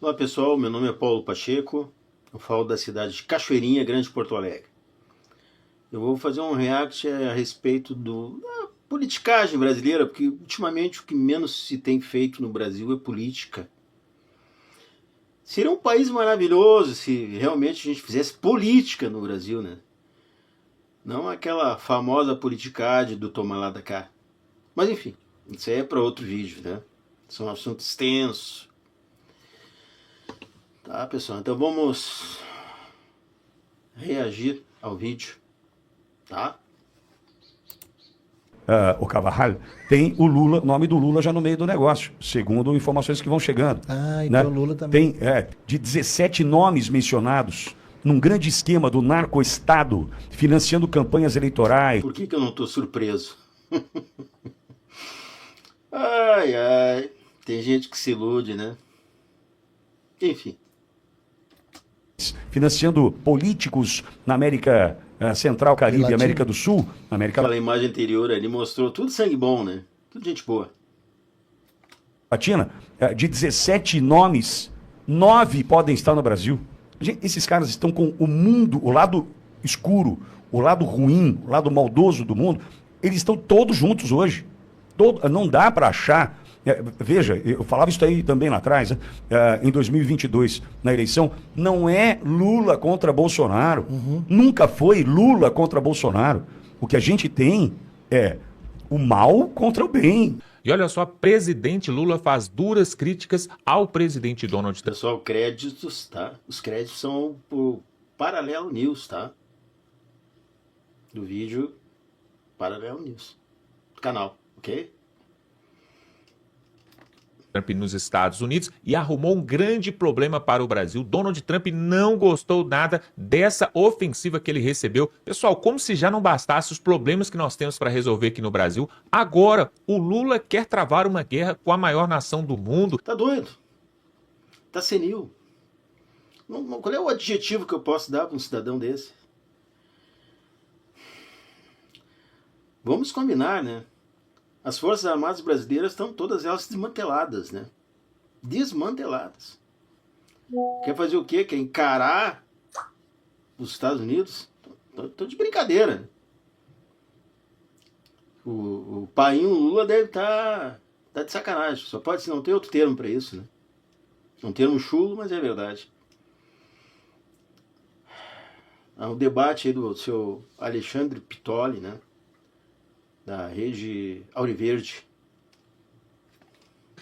Olá pessoal, meu nome é Paulo Pacheco, eu falo da cidade de Cachoeirinha, Grande Porto Alegre. Eu vou fazer um react a respeito da politicagem brasileira, porque ultimamente o que menos se tem feito no Brasil é política. Seria um país maravilhoso se realmente a gente fizesse política no Brasil, né? Não aquela famosa politicagem do toma lá da cá. Mas enfim, isso aí é para outro vídeo, né? Isso é um assunto extenso. Tá, pessoal? Então vamos reagir ao vídeo, tá? O Carvajal, tem o Lula, o nome do Lula já no meio do negócio, segundo informações que vão chegando. Então o Lula também. Tem de 17 nomes mencionados num grande esquema do narco-estado, financiando campanhas eleitorais. Por que eu não estou surpreso? Ai, ai, tem gente que se ilude, né? Enfim. Financiando políticos na América Central, Caribe, Latino. América do Sul, América Aquela imagem anterior ali mostrou tudo sangue bom, né? Tudo gente boa. Latina, de 17 nomes, 9 podem estar no Brasil. Gente, esses caras estão com o mundo, o lado escuro, o lado ruim, o lado maldoso do mundo, eles estão todos juntos hoje. Não dá para achar. Veja, eu falava isso aí também lá atrás, né? Em 2022, na eleição, não é Lula contra Bolsonaro. Nunca foi Lula contra Bolsonaro. O que a gente tem é o mal contra o bem. E olha só, presidente Lula faz duras críticas ao presidente Donald Trump. Pessoal, créditos, tá? Os créditos são pro Paralelo News, tá? Do vídeo Paralelo News. Do canal, ok? Trump nos Estados Unidos e arrumou um grande problema para o Brasil. Donald Trump não gostou nada dessa ofensiva que ele recebeu. Pessoal, como se já não bastasse os problemas que nós temos para resolver aqui no Brasil, agora o Lula quer travar uma guerra com a maior nação do mundo. Tá doido? Tá senil? Qual é o adjetivo que eu posso dar para um cidadão desse? Vamos combinar, né? As Forças Armadas brasileiras estão todas elas desmanteladas, né? Desmanteladas. Quer fazer o quê? Quer encarar os Estados Unidos? Tô de brincadeira. O painho Lula deve estar de sacanagem. Só pode, não tem outro termo para isso, né? Um termo chulo, mas é verdade. Há um debate aí do seu Alexandre Pitoli, né? Da rede Auriverde.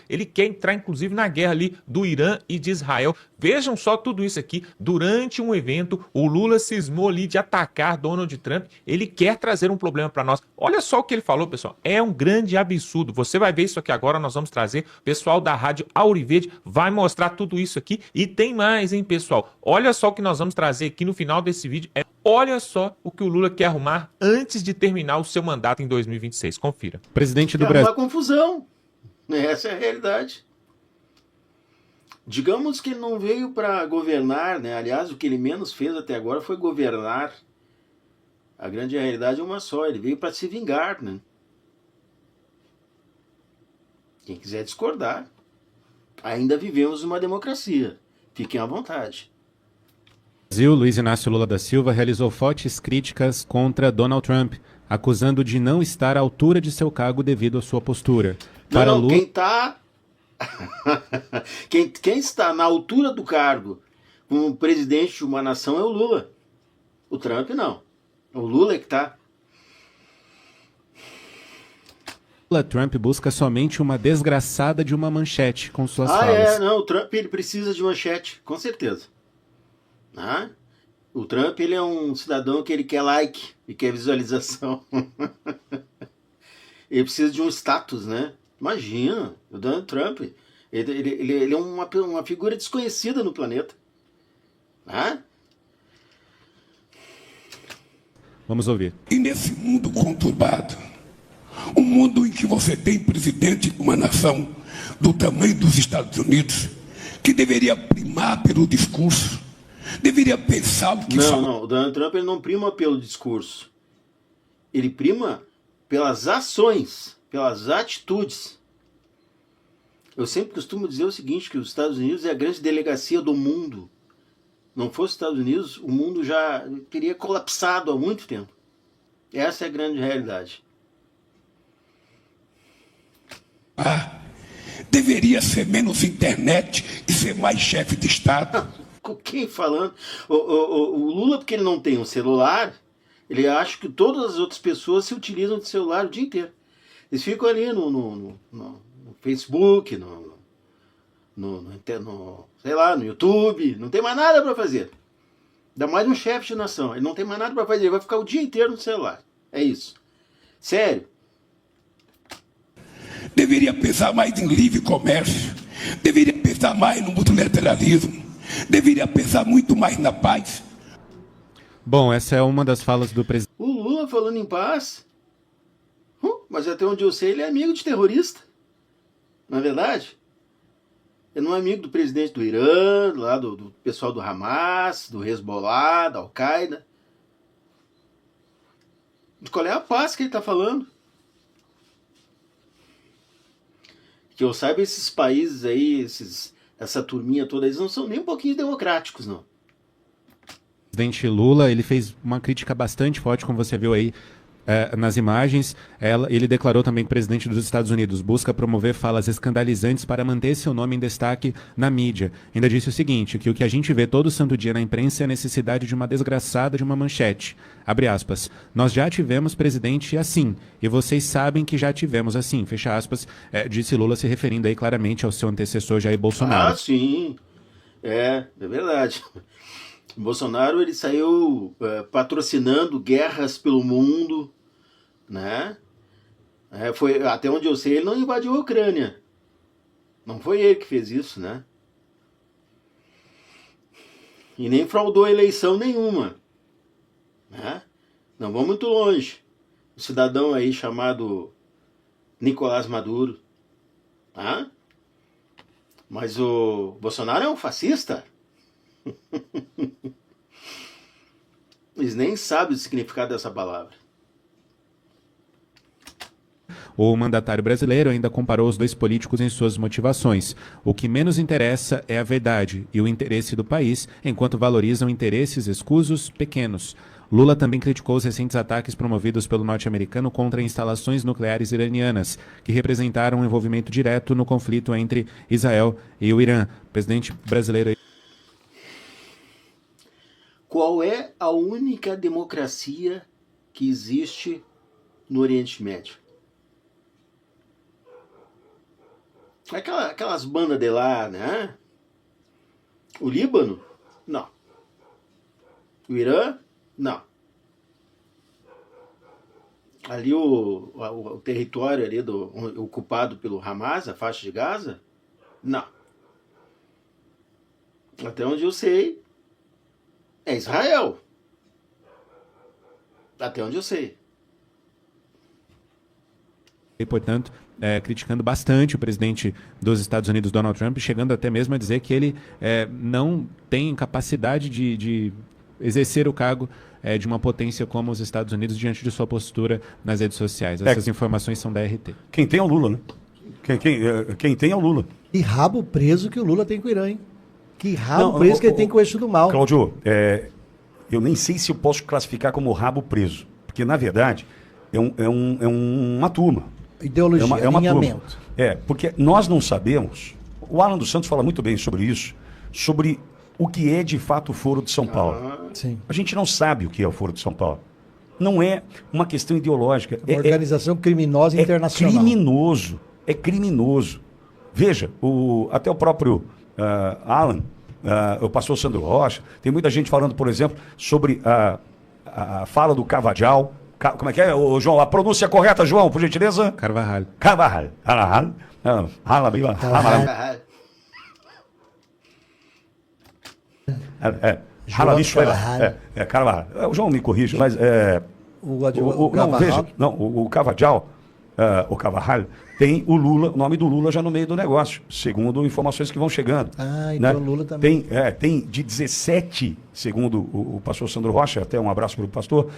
Ele quer entrar, inclusive, na guerra ali do Irã e de Israel. Vejam só tudo isso aqui. Durante um evento, o Lula cismou ali de atacar Donald Trump. Ele quer trazer um problema para nós. Olha só o que ele falou, pessoal. É um grande absurdo. Você vai ver isso aqui agora. Nós vamos trazer. O pessoal da rádio Auriverde vai mostrar tudo isso aqui. E tem mais, hein, pessoal? Olha só o que nós vamos trazer aqui no final desse vídeo. Olha só o que o Lula quer arrumar antes de terminar o seu mandato em 2026. Confira. Presidente do Quer Brasil. arrumar confusão. Essa é a realidade. Digamos que ele não veio para governar, né? Aliás, o que ele menos fez até agora foi governar. A grande realidade é uma só, ele veio para se vingar, né? Quem quiser discordar, ainda vivemos uma democracia. Fiquem à vontade. Brasil, Luiz Inácio Lula da Silva realizou fortes críticas contra Donald Trump, acusando de não estar à altura de seu cargo devido à sua postura. Para Não, Lula... quem tá... quem está na altura do cargo como presidente de uma nação é o Lula. O Trump não. O Lula é que tá. Trump busca somente uma desgraçada de uma manchete com suas falas. Não, o Trump ele precisa de manchete, com certeza. O Trump ele é um cidadão que ele quer like e quer visualização. Ele precisa de um status, né? Imagina, o Donald Trump, ele é uma figura desconhecida no planeta. Vamos ouvir. E nesse mundo conturbado, um mundo em que você tem presidente de uma nação do tamanho dos Estados Unidos, que deveria primar pelo discurso, deveria pensar o que fala. Não, o Donald Trump ele não prima pelo discurso. Ele prima pelas ações, pelas atitudes. Eu sempre costumo dizer o seguinte, que os Estados Unidos é a grande delegacia do mundo. Não fosse os Estados Unidos, o mundo já teria colapsado há muito tempo. Essa é a grande realidade. Deveria ser menos internet e ser mais chefe de Estado. Com quem falando? O Lula, porque ele não tem um celular, ele acha que todas as outras pessoas se utilizam de celular o dia inteiro. Eles ficam ali no Facebook, sei lá, no YouTube, não tem mais nada para fazer. Ainda mais um chefe de nação, ele não tem mais nada para fazer, ele vai ficar o dia inteiro no celular. É isso. Sério. Deveria pensar mais em livre comércio, deveria pensar mais no multilateralismo, deveria pensar muito mais na paz. Bom, essa é uma das falas do presidente. O Lula falando em paz, mas até onde eu sei ele é amigo de terrorista, não é verdade? Ele não é amigo do presidente do Irã, lá do pessoal do Hamas, do Hezbollah, da Al-Qaeda. De qual é a paz que ele está falando? Que eu saiba, esses países aí, essa turminha toda, eles não são nem um pouquinho democráticos, não. O presidente Lula, ele fez uma crítica bastante forte, como você viu aí nas imagens. Ele declarou também que o presidente dos Estados Unidos busca promover falas escandalizantes para manter seu nome em destaque na mídia. Ainda disse o seguinte, que o que a gente vê todo santo dia na imprensa é a necessidade de uma desgraçada de uma manchete. Abre aspas. Nós já tivemos presidente assim, e vocês sabem que já tivemos assim, fecha aspas, disse Lula, se referindo aí claramente ao seu antecessor Jair Bolsonaro. Ah, sim. É verdade. O Bolsonaro, ele saiu patrocinando guerras pelo mundo, né? Foi, até onde eu sei, ele não invadiu a Ucrânia. Não foi ele que fez isso, né? E nem fraudou eleição nenhuma, né? Não vamos muito longe. Um cidadão aí chamado Nicolás Maduro, tá? Mas o Bolsonaro é um fascista. Eles nem sabem o significado dessa palavra. O mandatário brasileiro ainda comparou os dois políticos em suas motivações. O que menos interessa é a verdade e o interesse do país, enquanto valorizam interesses escusos pequenos. Lula também criticou os recentes ataques promovidos pelo norte-americano contra instalações nucleares iranianas, que representaram um envolvimento direto no conflito entre Israel e o Irã. O presidente brasileiro... Qual é a única democracia que existe no Oriente Médio? Aquelas bandas de lá, né? O Líbano? Não. O Irã? Não. Ali o território ali ocupado pelo Hamas, a faixa de Gaza? Não. Até onde eu sei, é Israel. Até onde eu sei. E, portanto, criticando bastante o presidente dos Estados Unidos, Donald Trump, chegando até mesmo a dizer que ele não tem capacidade de exercer o cargo de uma potência como os Estados Unidos diante de sua postura nas redes sociais. Essas informações são da RT. Quem tem é o Lula, né? Quem tem é o Lula. Que rabo preso que o Lula tem com o Irã, hein? Que rabo preso que ele tem com o eixo do mal. Cláudio, eu nem sei se eu posso classificar como rabo preso, porque, na verdade, é uma turma. Ideologia, é uma alinhamento. Turma. Porque nós não sabemos, o Alan dos Santos fala muito bem sobre isso, sobre o que é de fato o Foro de São Paulo. Sim. A gente não sabe o que é o Foro de São Paulo. Não é uma questão ideológica. Uma organização criminosa internacional. É criminoso. Veja, até o próprio Alan, o pastor Sandro Rocha, tem muita gente falando, por exemplo, sobre a fala do Cavajal. Como é que é, João? A pronúncia correta, João, por gentileza? Carvajal. Carvajal. O João me corrige, mas o Cavajal, o Carvajal, tem o Lula, o nome do Lula já no meio do negócio, segundo informações que vão chegando. Então o Lula também. Tem de 17, segundo o pastor Sandro Rocha, até um abraço para o pastor,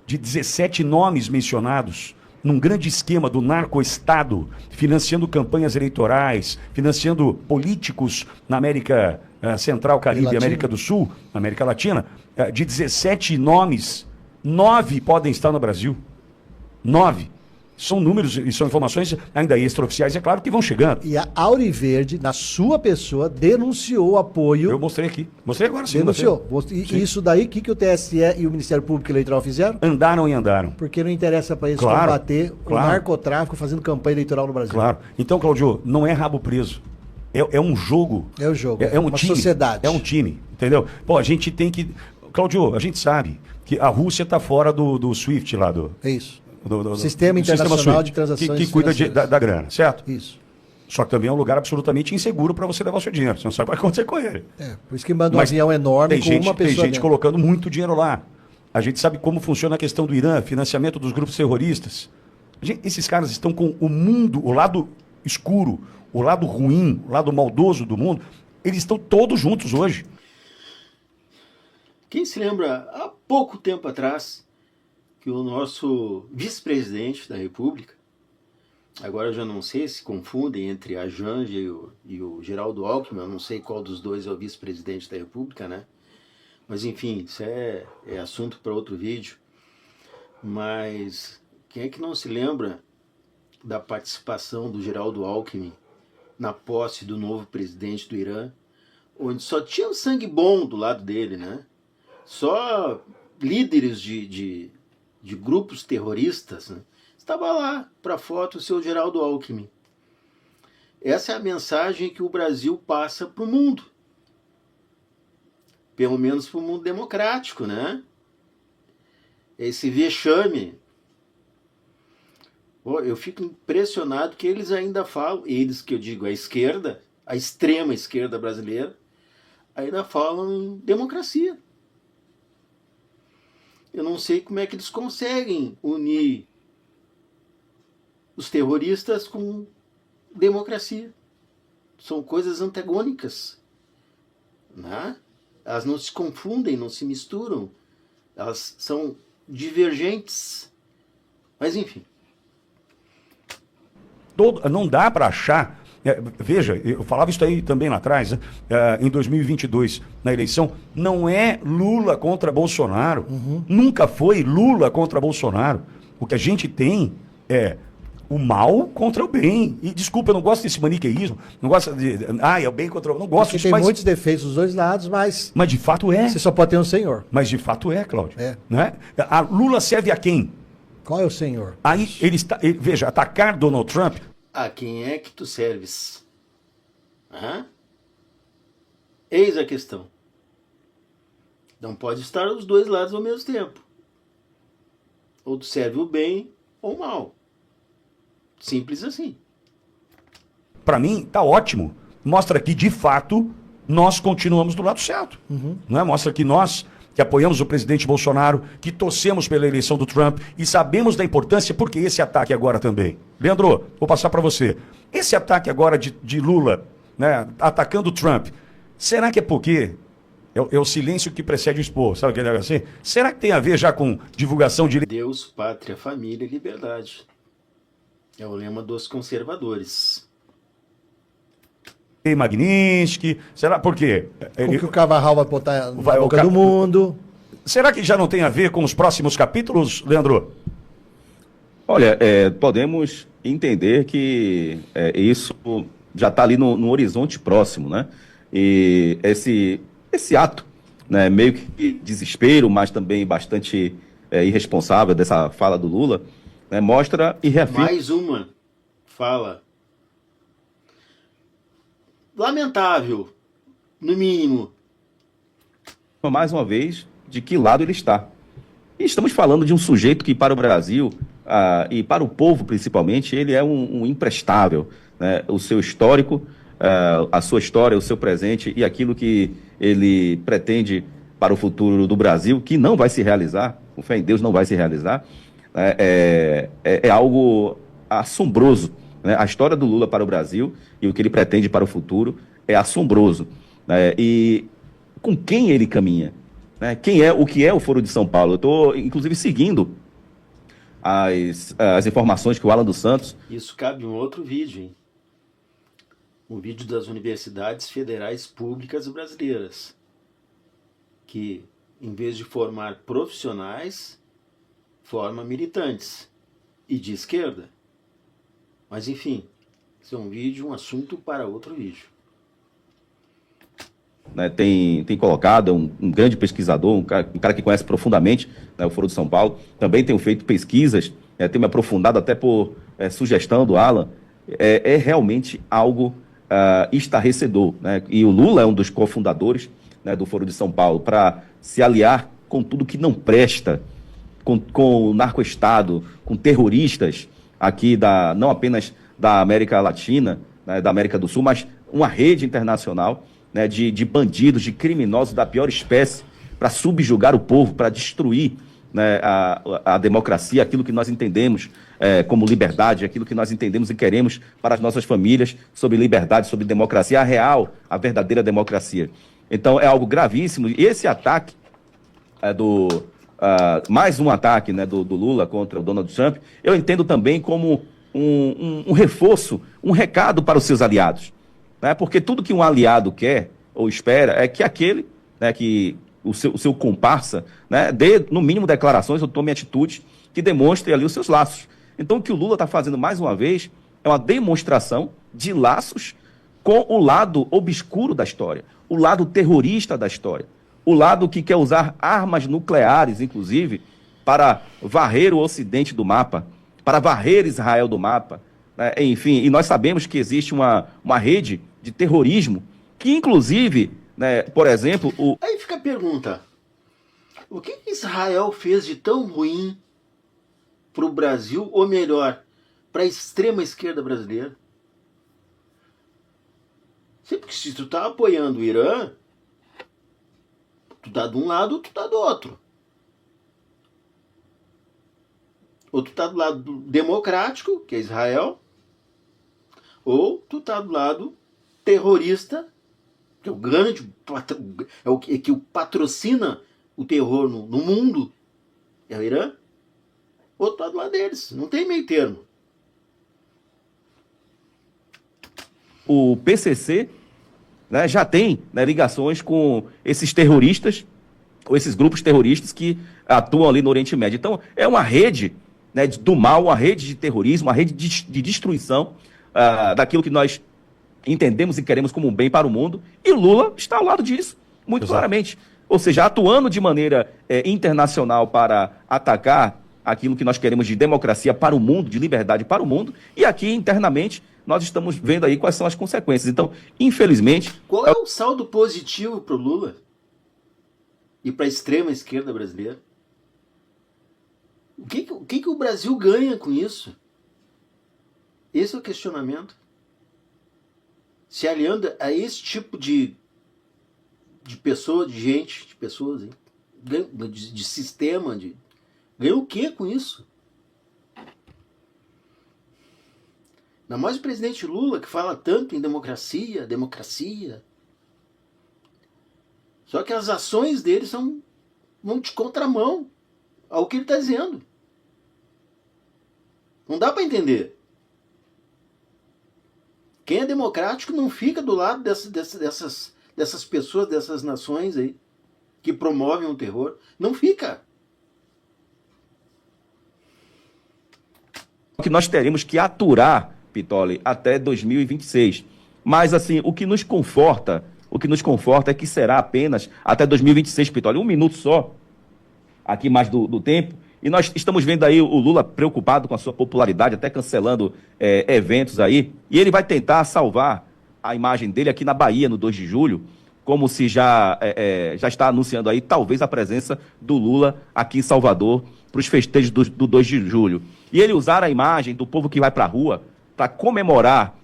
de 17 nomes mencionados num grande esquema do narco-estado, financiando campanhas eleitorais, financiando políticos na América Central, Caribe e América do Sul, na América Latina, de 17 nomes, 9 podem estar no Brasil. 9. São números e são informações ainda extraoficiais, é claro, que vão chegando. E a Auriverde, na sua pessoa, denunciou o apoio. Eu mostrei aqui. Mostrei agora sim. Denunciou. E isso daí, o que o TSE e o Ministério Público Eleitoral fizeram? Andaram e andaram. Porque não interessa para eles combater o narcotráfico fazendo campanha eleitoral no Brasil. Claro. Então, Claudio, não é rabo preso. É um jogo. É um jogo. É um uma time. Sociedade. É um time, entendeu? Pô, a gente tem que... Claudio, a gente sabe que a Rússia está fora do SWIFT lá do... É isso. Do Sistema Internacional de Transações que cuida da grana, certo? Isso. Só que também é um lugar absolutamente inseguro para você levar o seu dinheiro. Você não sabe o que vai acontecer com ele. Por isso que manda um avião enorme com uma pessoa Tem gente dentro. colocando muito dinheiro lá. A gente sabe como funciona a questão do Irã, financiamento dos grupos terroristas. Esses caras estão com o mundo, o lado escuro, o lado ruim, o lado maldoso do mundo, eles estão todos juntos hoje. Quem se lembra, há pouco tempo atrás, que o nosso vice-presidente da República, agora eu já não sei se confundem entre a Janja e o Geraldo Alckmin, eu não sei qual dos dois é o vice-presidente da República, né? Mas enfim, isso é assunto para outro vídeo. Mas quem é que não se lembra da participação do Geraldo Alckmin na posse do novo presidente do Irã, onde só tinha um sangue bom do lado dele, né? Só líderes de grupos terroristas, né? Estava lá para foto o seu Geraldo Alckmin. Essa é a mensagem que o Brasil passa para o mundo. Pelo menos para o mundo democrático, né? Esse vexame. Eu fico impressionado que eles ainda falam, eles que eu digo, a esquerda, a extrema esquerda brasileira, ainda falam em democracia. Eu não sei como é que eles conseguem unir os terroristas com democracia. São coisas antagônicas, né? Elas não se confundem, não se misturam. Elas são divergentes. Mas enfim. Não dá para achar... veja, eu falava isso aí também lá atrás, né? Em 2022, na eleição, não é Lula contra Bolsonaro. Nunca foi Lula contra Bolsonaro. O que a gente tem é o mal contra o bem. E desculpa, eu não gosto desse maniqueísmo, não gosto de... é o bem contra o... Não gosto disso. Tem muitos defeitos dos dois lados, mas... Mas de fato é. Você só pode ter um senhor. Mas de fato é, Cláudio. É. Né? A Lula serve a quem? Qual é o senhor? Aí veja, atacar Donald Trump... A quem é que tu serves? Eis a questão. Não pode estar os dois lados ao mesmo tempo. Ou tu serve o bem ou o mal. Simples assim. Para mim, tá ótimo. Mostra que, de fato, nós continuamos do lado certo. Não é? Mostra que nós, que apoiamos o presidente Bolsonaro, que torcemos pela eleição do Trump e sabemos da importância, porque esse ataque agora também. Leandro, vou passar para você. Esse ataque agora de Lula, né, atacando o Trump, será que é porque é o silêncio que precede o expor? Sabe aquele negócio assim? Será que tem a ver já com divulgação de... Deus, pátria, família e liberdade. É o lema dos conservadores. Magnitsky, será por quê? O que o Carvajal vai botar na boca do mundo. Será que já não tem a ver com os próximos capítulos, Leandro? Olha, podemos entender que isso já está ali no horizonte próximo, né? E esse ato, né, meio que de desespero, mas também bastante irresponsável dessa fala do Lula, né, mostra e reafirma... Mais uma fala lamentável, no mínimo. Mais uma vez, de que lado ele está. E estamos falando de um sujeito que, para o Brasil, e para o povo principalmente, ele é um imprestável, né? O seu histórico, a sua história, o seu presente e aquilo que ele pretende para o futuro do Brasil, que não vai se realizar, com fé em Deus não vai se realizar, é algo assombroso. Né? A história do Lula para o Brasil e o que ele pretende para o futuro é assombroso. Né? E com quem ele caminha? Né? O que é o Foro de São Paulo? Eu estou, inclusive, seguindo as informações que o Alan dos Santos... Isso cabe em um outro vídeo, hein? Um vídeo das universidades federais públicas brasileiras, que, em vez de formar profissionais, forma militantes e de esquerda. Mas, enfim, esse é um vídeo, um assunto para outro vídeo. Né, tem colocado, é um grande pesquisador, um cara que conhece profundamente, né, o Foro de São Paulo. Também tenho feito pesquisas, tenho me aprofundado até por sugestão do Alan. É realmente algo estarrecedor. Né? E o Lula é um dos cofundadores, né, do Foro de São Paulo, para se aliar com tudo que não presta, com o narcoestado, com terroristas aqui, não apenas da América Latina, né, da América do Sul, mas uma rede internacional, né, de bandidos, de criminosos da pior espécie, para subjugar o povo, para destruir, né, a democracia, aquilo que nós entendemos como liberdade, aquilo que nós entendemos e queremos para as nossas famílias, sobre liberdade, sobre democracia, a real, a verdadeira democracia. Então é algo gravíssimo, e esse ataque mais um ataque, né, do Lula contra o Donald Trump, eu entendo também como um reforço, um recado para os seus aliados. Né? Porque tudo que um aliado quer ou espera é que aquele, né, que o seu comparsa, né, dê, no mínimo, declarações ou tome atitudes que demonstrem ali os seus laços. Então, o que o Lula está fazendo, mais uma vez, é uma demonstração de laços com o lado obscuro da história, o lado terrorista da história, o lado que quer usar armas nucleares, inclusive, para varrer o Ocidente do mapa, para varrer Israel do mapa. Enfim, e nós sabemos que existe uma rede de terrorismo que, inclusive, né, por exemplo... Aí fica a pergunta, o que Israel fez de tão ruim para o Brasil, ou melhor, para a extrema esquerda brasileira? Sempre que se tu está apoiando o Irã, tu tá de um lado ou tu tá do outro. Ou tu tá do lado democrático, que é Israel, ou tu tá do lado terrorista, que é o grande, que patrocina o terror no mundo, é o Irã, ou tu tá do lado deles. Não tem meio termo. O PCC, né, já tem, né, ligações com esses terroristas, ou esses grupos terroristas que atuam ali no Oriente Médio. Então, é uma rede, né, do mal, uma rede de terrorismo, uma rede de destruição daquilo que nós entendemos e queremos como um bem para o mundo, e o Lula está ao lado disso, muito claramente. Ou seja, atuando de maneira internacional para atacar aquilo que nós queremos de democracia para o mundo, de liberdade para o mundo, e aqui internamente nós estamos vendo aí quais são as consequências. Então, infelizmente... Qual é o saldo positivo para o Lula e para a extrema esquerda brasileira? O que o Brasil ganha com isso? Esse é o questionamento. Se aliando a esse tipo de pessoa, de gente, de pessoas, hein? De sistema, ganha o que com isso? Ainda mais o presidente Lula, que fala tanto em democracia. Só que as ações dele vão de contramão ao que ele está dizendo. Não dá para entender. Quem é democrático não fica do lado dessas pessoas, dessas nações aí, que promovem o terror. Não fica. Que nós teremos que aturar, Pittoli, até 2026. Mas, assim, o que nos conforta é que será apenas até 2026, Pittoli. Um minuto só, aqui mais do tempo. E nós estamos vendo aí o Lula preocupado com a sua popularidade, até cancelando eventos aí. E ele vai tentar salvar a imagem dele aqui na Bahia, no 2 de julho, como se já está anunciando aí, talvez, a presença do Lula aqui em Salvador para os festejos do 2 de julho. E ele usar a imagem do povo que vai para a rua para comemorar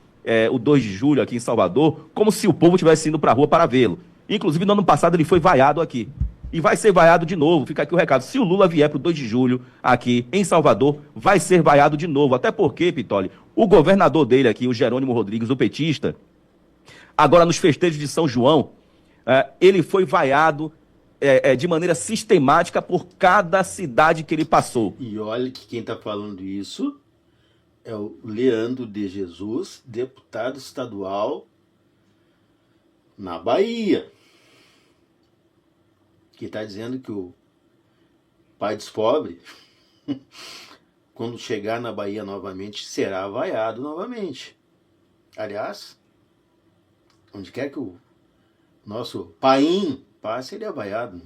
o 2 de julho aqui em Salvador, como se o povo estivesse indo para a rua para vê-lo. Inclusive, no ano passado, ele foi vaiado aqui. E vai ser vaiado de novo, fica aqui o recado. Se o Lula vier para o 2 de julho aqui em Salvador, vai ser vaiado de novo. Até porque, Pittoli, o governador dele aqui, o Jerônimo Rodrigues, o petista, agora nos festejos de São João, ele foi vaiado de maneira sistemática por cada cidade que ele passou. E olha que quem está falando isso é o Leandro de Jesus, deputado estadual na Bahia, que está dizendo que o pai dos pobres, quando chegar na Bahia novamente, será vaiado novamente. Aliás, onde quer que o nosso paim passe, ele é vaiado, né?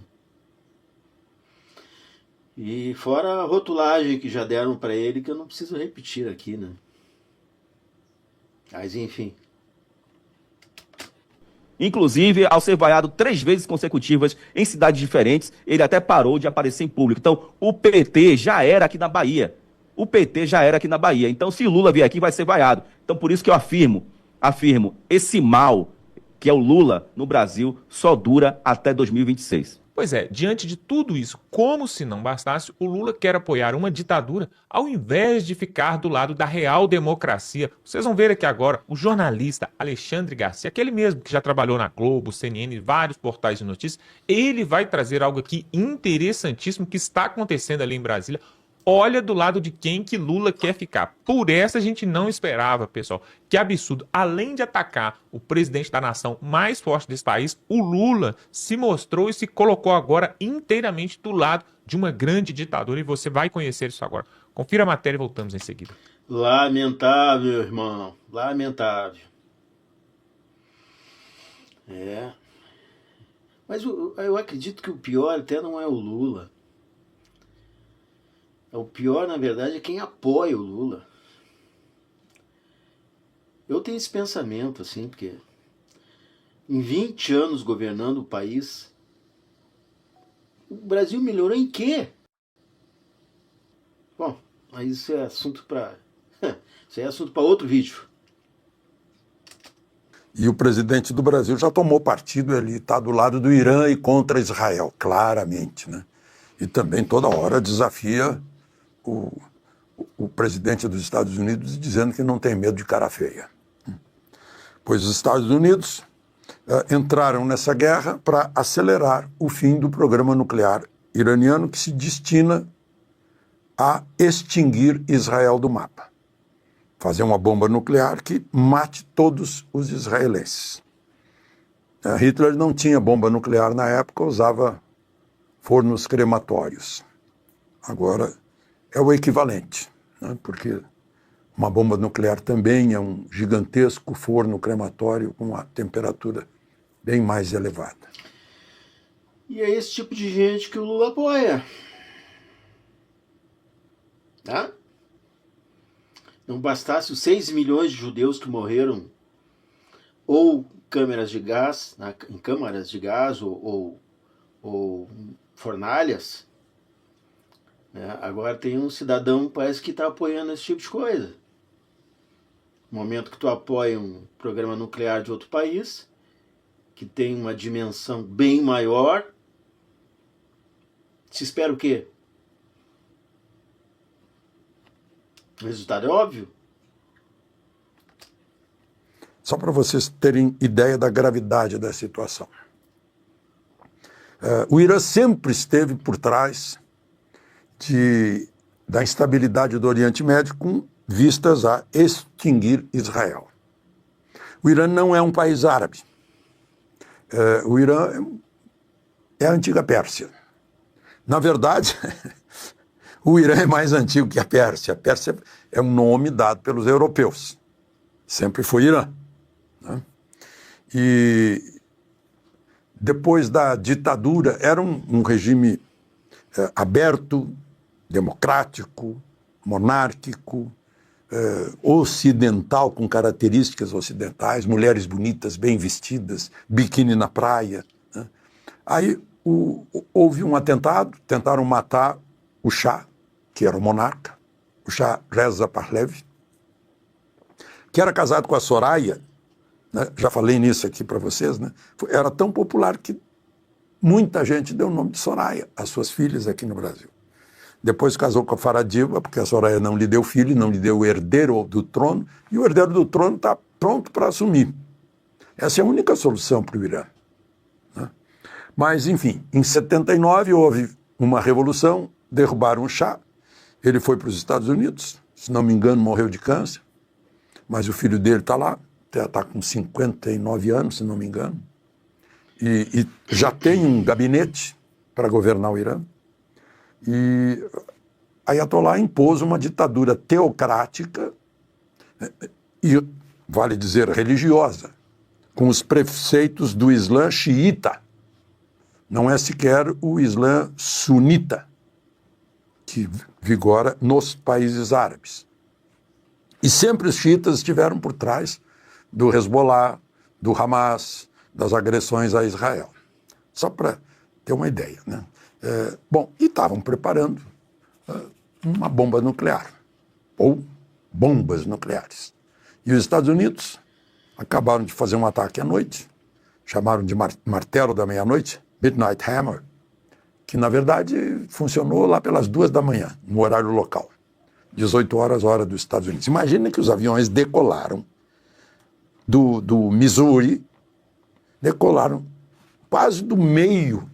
E fora a rotulagem que já deram para ele, que eu não preciso repetir aqui, né? Mas enfim. Inclusive, ao ser vaiado 3 vezes consecutivas em cidades diferentes, ele até parou de aparecer em público. Então, o PT já era aqui na Bahia. O PT já era aqui na Bahia. Então, se Lula vier aqui, vai ser vaiado. Então, por isso que eu afirmo, esse mal, que é o Lula no Brasil, só dura até 2026. Pois é, diante de tudo isso, como se não bastasse, o Lula quer apoiar uma ditadura ao invés de ficar do lado da real democracia. Vocês vão ver aqui agora o jornalista Alexandre Garcia, aquele mesmo que já trabalhou na Globo, CNN, vários portais de notícias, ele vai trazer algo aqui interessantíssimo que está acontecendo ali em Brasília. Olha do lado de quem que Lula quer ficar. Por essa a gente não esperava, pessoal. Que absurdo. Além de atacar o presidente da nação mais forte desse país, o Lula se mostrou e se colocou agora inteiramente do lado de uma grande ditadura. E você vai conhecer isso agora. Confira a matéria e voltamos em seguida. Lamentável, irmão. Lamentável. Mas eu acredito que o pior até não é o Lula. O pior, na verdade, é quem apoia o Lula. Eu tenho esse pensamento, assim, porque em 20 anos governando o país, o Brasil melhorou em quê? Bom, mas isso é assunto para isso é assunto para outro vídeo. E o presidente do Brasil já tomou partido, ele está do lado do Irã e contra Israel, claramente, né? E também toda hora desafia o presidente dos Estados Unidos dizendo que não tem medo de cara feia. Pois os Estados Unidos entraram nessa guerra para acelerar o fim do programa nuclear iraniano, que se destina a extinguir Israel do mapa. Fazer uma bomba nuclear que mate todos os israelenses. Hitler não tinha bomba nuclear na época, usava fornos crematórios. Agora é o equivalente, né? Porque uma bomba nuclear também é um gigantesco forno crematório com uma temperatura bem mais elevada. E é esse tipo de gente que o Lula apoia. Tá? Não bastasse os 6 milhões de judeus que morreram ou câmeras de gás, em câmaras de gás ou fornalhas, né? Agora tem um cidadão que parece que está apoiando esse tipo de coisa. No momento que tu apoia um programa nuclear de outro país, que tem uma dimensão bem maior, se espera o quê? O resultado é óbvio. Só para vocês terem ideia da gravidade da situação. O Irã sempre esteve por trás da instabilidade do Oriente Médio com vistas a extinguir Israel. O Irã não é um país árabe. O Irã é a antiga Pérsia. Na verdade, o Irã é mais antigo que a Pérsia. A Pérsia é um nome dado pelos europeus. Sempre foi Irã, né? E depois da ditadura, era um regime aberto, democrático, monárquico, ocidental, com características ocidentais, mulheres bonitas, bem vestidas, biquíni na praia, né? Aí houve um atentado, tentaram matar o Shah, que era o monarca, o Shah Reza Pahlavi, que era casado com a Soraya, né? Já falei nisso aqui para vocês, né? Era tão popular que muita gente deu o nome de Soraya às suas filhas aqui no Brasil. Depois casou com a Faradiva, porque a Soraya não lhe deu filho, não lhe deu o herdeiro do trono, e o herdeiro do trono está pronto para assumir. Essa é a única solução para o Irã, né? Mas, enfim, em 79 houve uma revolução, derrubaram o Shah, ele foi para os Estados Unidos, se não me engano morreu de câncer, mas o filho dele está lá, está com 59 anos, se não me engano, e já tem um gabinete para governar o Irã. E Ayatollah impôs uma ditadura teocrática e, vale dizer, religiosa, com os preceitos do Islã xiita. Não é sequer o Islã sunita, que vigora nos países árabes. E sempre os xiitas estiveram por trás do Hezbollah, do Hamas, das agressões a Israel. Só para ter uma ideia, né? Bom, e estavam preparando uma bomba nuclear, ou bombas nucleares. E os Estados Unidos acabaram de fazer um ataque à noite, chamaram de martelo da meia-noite, Midnight Hammer, que na verdade funcionou lá pelas 2 da manhã, no horário local, 18 horas, hora dos Estados Unidos. Imagina que os aviões decolaram do Missouri, decolaram quase do meio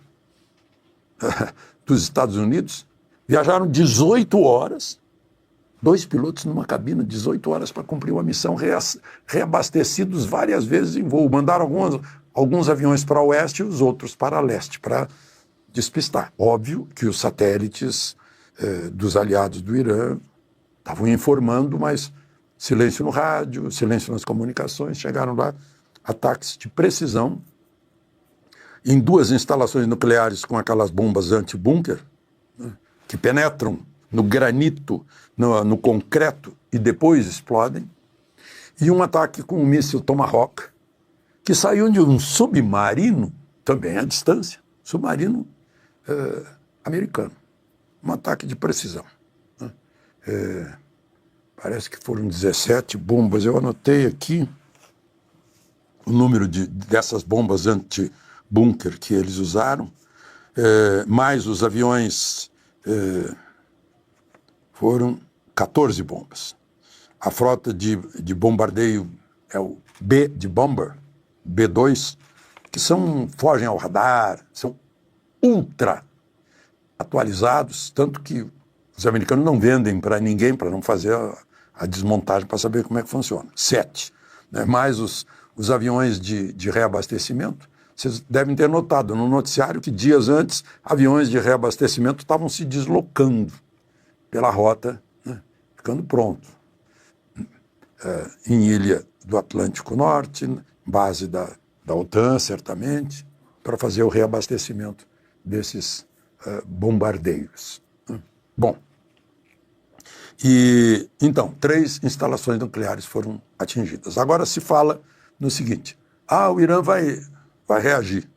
dos Estados Unidos, viajaram 18 horas, 2 pilotos numa cabina, 18 horas para cumprir uma missão, reabastecidos várias vezes em voo. Mandaram alguns aviões para o oeste e os outros para leste, para despistar. Óbvio que os satélites dos aliados do Irã estavam informando, mas silêncio no rádio, silêncio nas comunicações, chegaram lá, ataques de precisão, em 2 instalações nucleares com aquelas bombas anti-bunker, né, que penetram no granito, no concreto e depois explodem, e um ataque com um míssil Tomahawk, que saiu de um submarino, também à distância, submarino americano. Um ataque de precisão. Né? Parece que foram 17 bombas, eu anotei aqui o número dessas bombas anti-bunker que eles usaram, mais os aviões, foram 14 bombas. A frota de bombardeio é o B de Bomber, B2, que fogem ao radar, são ultra atualizados, tanto que os americanos não vendem para ninguém, para não fazer a desmontagem, para saber como é que funciona. 7. Né? Mais os aviões de reabastecimento. Vocês devem ter notado no noticiário que dias antes, aviões de reabastecimento estavam se deslocando pela rota, né? Ficando pronto. Em ilha do Atlântico Norte, base da OTAN, certamente, para fazer o reabastecimento desses bombardeios. Bom, e então, 3 instalações nucleares foram atingidas. Agora se fala no seguinte: o Irã vai reagir.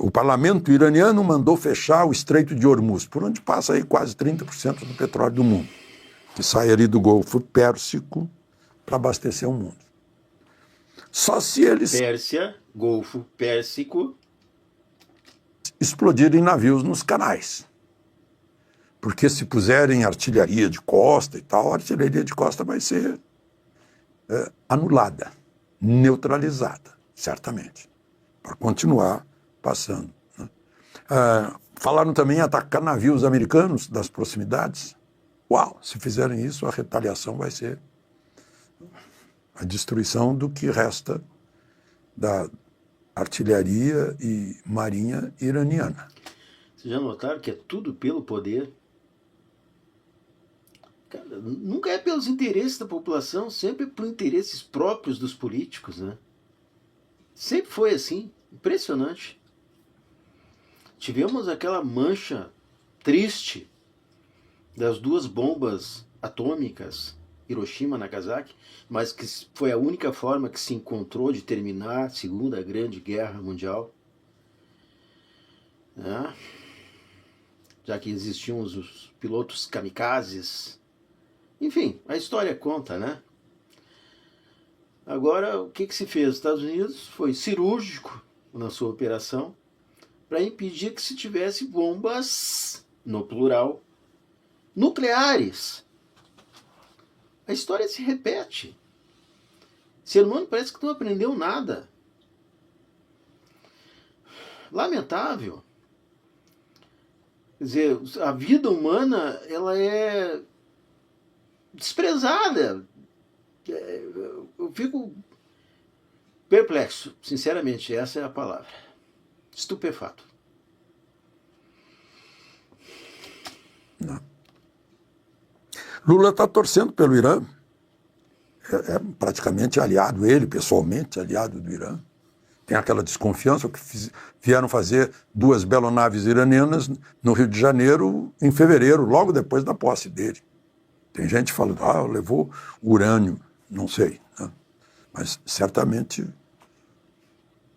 O parlamento iraniano mandou fechar o Estreito de Hormuz, por onde passa aí quase 30% do petróleo do mundo, que sai ali do Golfo Pérsico para abastecer o mundo. Só se eles Pérsia, Golfo Pérsico, explodirem navios nos canais. Porque se puserem artilharia de costa e tal, a artilharia de costa vai ser anulada, neutralizada, certamente, para continuar passando. Né? Falaram também em atacar navios americanos das proximidades. Uau, se fizerem isso, a retaliação vai ser a destruição do que resta da artilharia e marinha iraniana. Vocês já notaram que é tudo pelo poder? Cara, nunca é pelos interesses da população, sempre é por interesses próprios dos políticos, né? Sempre foi assim, impressionante. Tivemos aquela mancha triste das 2 bombas atômicas, Hiroshima e Nagasaki, mas que foi a única forma que se encontrou de terminar a Segunda Grande Guerra Mundial. Né? Já que existiam os pilotos kamikazes. Enfim, a história conta, né? Agora, o que se fez? Os Estados Unidos foi cirúrgico na sua operação para impedir que se tivesse bombas, no plural, nucleares. A história se repete. O ser humano parece que não aprendeu nada. lamentável. Quer dizer, a vida humana, ela é desprezada. Eu fico perplexo, sinceramente, essa é a palavra. Estupefato. Não. Lula está torcendo pelo Irã. É praticamente aliado, ele pessoalmente, aliado do Irã. Tem aquela desconfiança que vieram fazer 2 belonaves iranianas no Rio de Janeiro em fevereiro, logo depois da posse dele. Tem gente falando, levou urânio, não sei. Né? Mas certamente,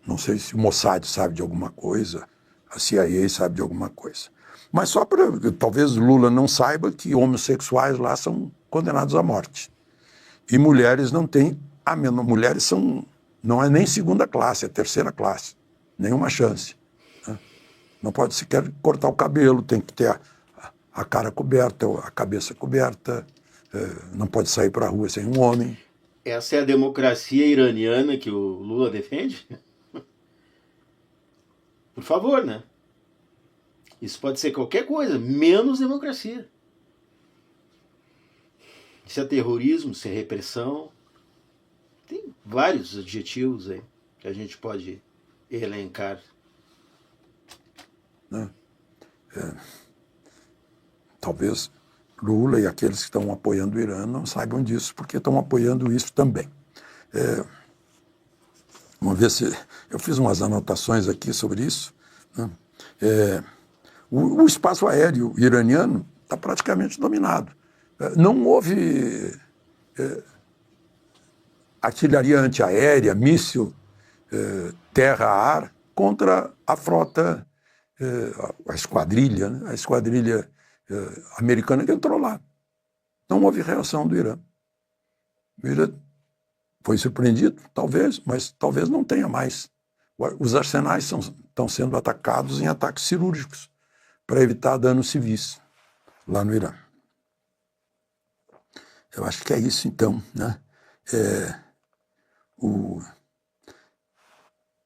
não sei se o Mossad sabe de alguma coisa, a CIA sabe de alguma coisa. Mas só para, talvez Lula não saiba que homossexuais lá são condenados à morte. E mulheres não têm, mulheres são, não é nem segunda classe, é terceira classe, nenhuma chance. Né? Não pode sequer cortar o cabelo, tem que ter a cara coberta, a cabeça coberta, não pode sair para a rua sem um homem. Essa é a democracia iraniana que o Lula defende? Por favor, né? Isso pode ser qualquer coisa, menos democracia. Isso é terrorismo, isso é repressão. Tem vários adjetivos aí que a gente pode elencar. Talvez Lula e aqueles que estão apoiando o Irã não saibam disso, porque estão apoiando isso também. Vamos ver se... Eu fiz umas anotações aqui sobre isso. Né? O espaço aéreo iraniano está praticamente dominado. Não houve artilharia antiaérea, míssil, terra-ar contra a frota, a esquadrilha, né? A esquadrilha americana que entrou lá. Não houve reação do Irã. O Irã foi surpreendido, talvez, mas talvez não tenha mais. Os arsenais estão sendo atacados em ataques cirúrgicos para evitar danos civis lá no Irã. Eu acho que é isso, então, né?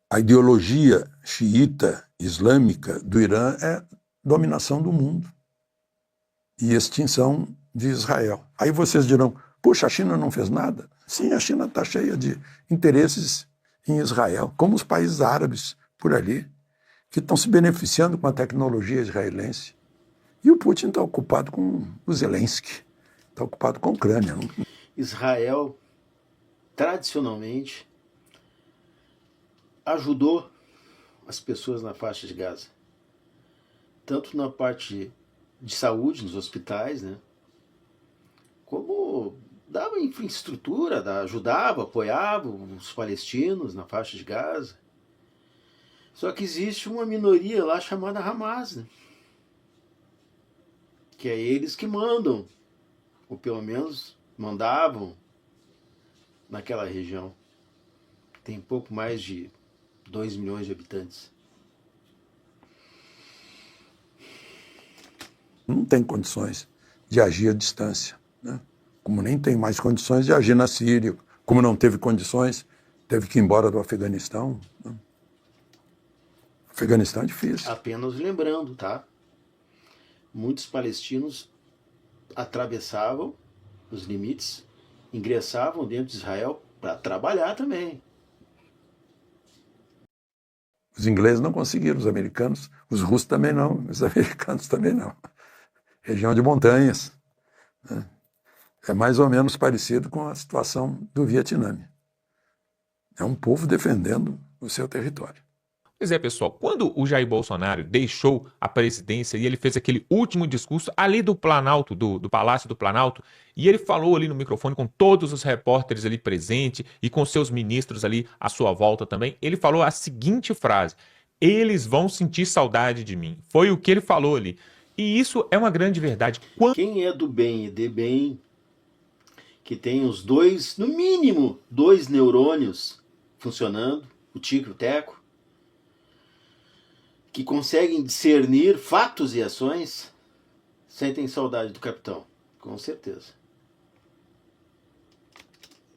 A ideologia xiita islâmica do Irã é dominação do mundo e extinção de Israel. Aí vocês dirão, puxa, a China não fez nada? Sim, a China está cheia de interesses em Israel, como os países árabes por ali, que estão se beneficiando com a tecnologia israelense. E o Putin está ocupado com o Zelensky, está ocupado com a Ucrânia. Israel, tradicionalmente, ajudou as pessoas na faixa de Gaza. Tanto na parte de saúde, nos hospitais, né? Como dava infraestrutura, ajudava, apoiava os palestinos na faixa de Gaza. Só que existe uma minoria lá chamada Hamas, né? Que é eles que mandam, ou pelo menos mandavam naquela região. Tem pouco mais de 2 milhões de habitantes. Não tem condições de agir à distância, né? Como nem tem mais condições de agir na Síria, como não teve condições, teve que ir embora do Afeganistão. Né? O Afeganistão é difícil. Apenas lembrando, tá? Muitos palestinos atravessavam os limites, ingressavam dentro de Israel para trabalhar também. Os ingleses não conseguiram, os americanos, os russos também não, os americanos também não. Região de montanhas. Né? É mais ou menos parecido com a situação do Vietnã. É um povo defendendo o seu território. Pois é, pessoal, quando o Jair Bolsonaro deixou a presidência e ele fez aquele último discurso ali do Planalto, do Palácio do Planalto, e ele falou ali no microfone com todos os repórteres ali presentes e com seus ministros ali à sua volta também, ele falou a seguinte frase: eles vão sentir saudade de mim. Foi o que ele falou ali. E isso é uma grande verdade. Quem é do bem e de bem, que tem os dois, no mínimo, 2 neurônios funcionando, o tico e o teco, que conseguem discernir fatos e ações, sentem saudade do capitão, com certeza.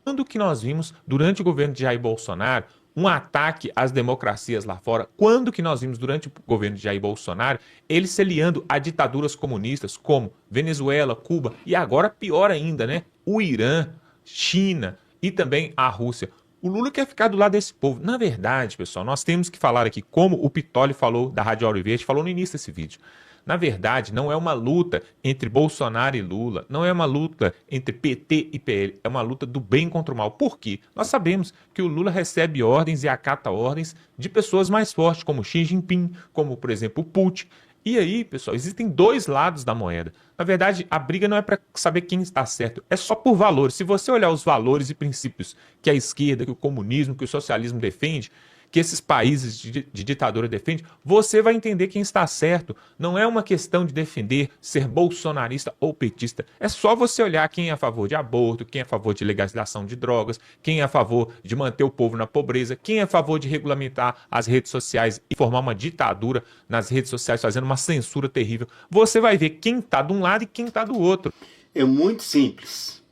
Quando que nós vimos, durante o governo de Jair Bolsonaro, um ataque às democracias lá fora. Quando que nós vimos durante o governo de Jair Bolsonaro ele se aliando a ditaduras comunistas como Venezuela, Cuba e agora pior ainda, né? O Irã, China e também a Rússia. O Lula quer ficar do lado desse povo. Na verdade, pessoal, nós temos que falar aqui, como o Pitoli falou da Rádio Ouro Verde, falou no início desse vídeo. Na verdade, não é uma luta entre Bolsonaro e Lula, não é uma luta entre PT e PL, é uma luta do bem contra o mal. Por quê? Nós sabemos que o Lula recebe ordens e acata ordens de pessoas mais fortes, como Xi Jinping, como, por exemplo, o Putin. E aí, pessoal, existem dois lados da moeda. Na verdade, a briga não é para saber quem está certo, é só por valores. Se você olhar os valores e princípios que a esquerda, que o comunismo, que o socialismo defende, que esses países de ditadura defendem, você vai entender quem está certo. Não é uma questão de defender ser bolsonarista ou petista. É só você olhar quem é a favor de aborto, quem é a favor de legalização de drogas, quem é a favor de manter o povo na pobreza, quem é a favor de regulamentar as redes sociais e formar uma ditadura nas redes sociais, fazendo uma censura terrível. Você vai ver quem está de um lado e quem está do outro. É muito simples.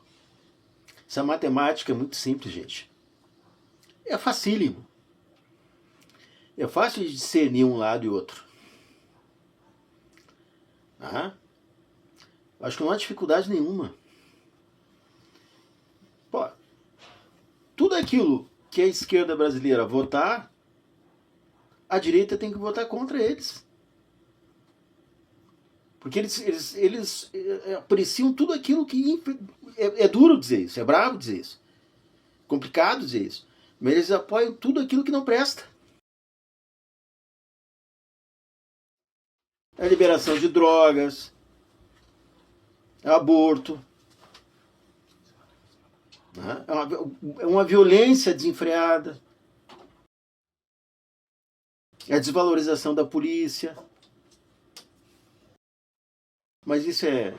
Essa matemática é muito simples, gente. É facílimo. É fácil de discernir um lado e outro. Acho que não há dificuldade nenhuma. Pô, tudo aquilo que a esquerda brasileira votar, a direita tem que votar contra eles. Porque eles apreciam tudo aquilo que... É duro dizer isso, é bravo dizer isso. Complicado dizer isso. Mas eles apoiam tudo aquilo que não presta. A liberação de drogas, aborto, é uma violência desenfreada, a desvalorização da polícia. Mas isso é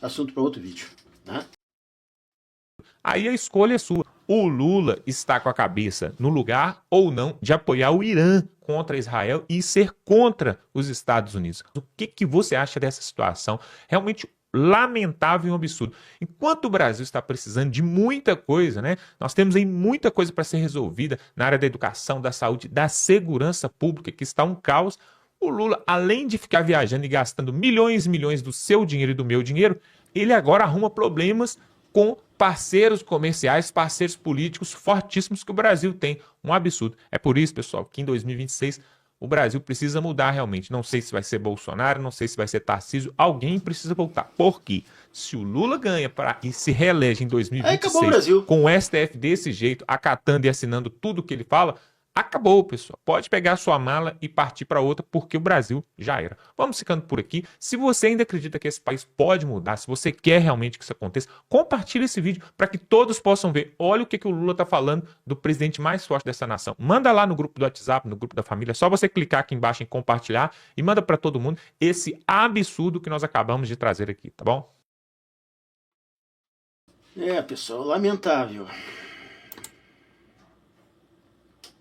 assunto para outro vídeo, né? Aí a escolha é sua. O Lula está com a cabeça no lugar ou não de apoiar o Irã contra Israel e ser contra os Estados Unidos. O que você acha dessa situação? Realmente lamentável e um absurdo. Enquanto o Brasil está precisando de muita coisa, né? Nós temos aí muita coisa para ser resolvida na área da educação, da saúde, da segurança pública, que está um caos. O Lula, além de ficar viajando e gastando milhões e milhões do seu dinheiro e do meu dinheiro, ele agora arruma problemas com parceiros comerciais, parceiros políticos fortíssimos que o Brasil tem. Um absurdo. É por isso, pessoal, que em 2026 o Brasil precisa mudar realmente. Não sei se vai ser Bolsonaro, não sei se vai ser Tarcísio. Alguém precisa voltar. Por quê? Se o Lula ganha e se reelege em 2026 com o STF desse jeito, acatando e assinando tudo que ele fala, acabou, pessoal. Pode pegar sua mala e partir para outra, porque o Brasil já era. Vamos ficando por aqui. Se você ainda acredita que esse país pode mudar, se você quer realmente que isso aconteça, compartilhe esse vídeo para que todos possam ver. Olha o que o Lula está falando do presidente mais forte dessa nação. Manda lá no grupo do WhatsApp, no grupo da família. É só você clicar aqui embaixo em compartilhar e manda para todo mundo esse absurdo que nós acabamos de trazer aqui, tá bom? Pessoal, lamentável.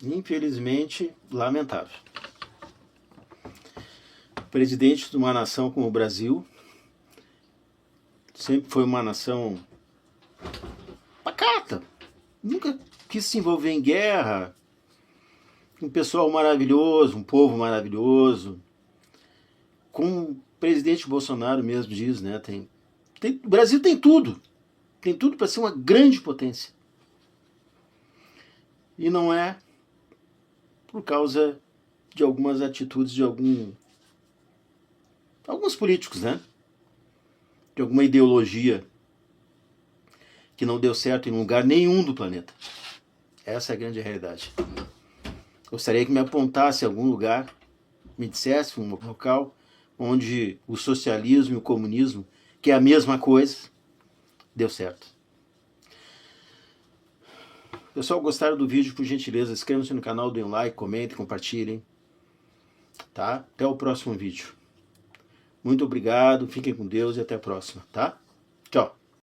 Infelizmente, lamentável. Presidente de uma nação como o Brasil, sempre foi uma nação pacata, nunca quis se envolver em guerra, um pessoal maravilhoso, um povo maravilhoso, como o presidente Bolsonaro mesmo diz, né? O Brasil tem tudo para ser uma grande potência. E não é por causa de algumas atitudes de alguns políticos, né? De alguma ideologia que não deu certo em lugar nenhum do planeta. Essa é a grande realidade. Gostaria que me apontasse algum lugar, me dissesse um local onde o socialismo e o comunismo, que é a mesma coisa, deu certo. Pessoal, gostaram do vídeo, por gentileza, inscrevam-se no canal, deem um like, comentem, compartilhem. Tá? Até o próximo vídeo. Muito obrigado, fiquem com Deus e até a próxima, tá? Tchau.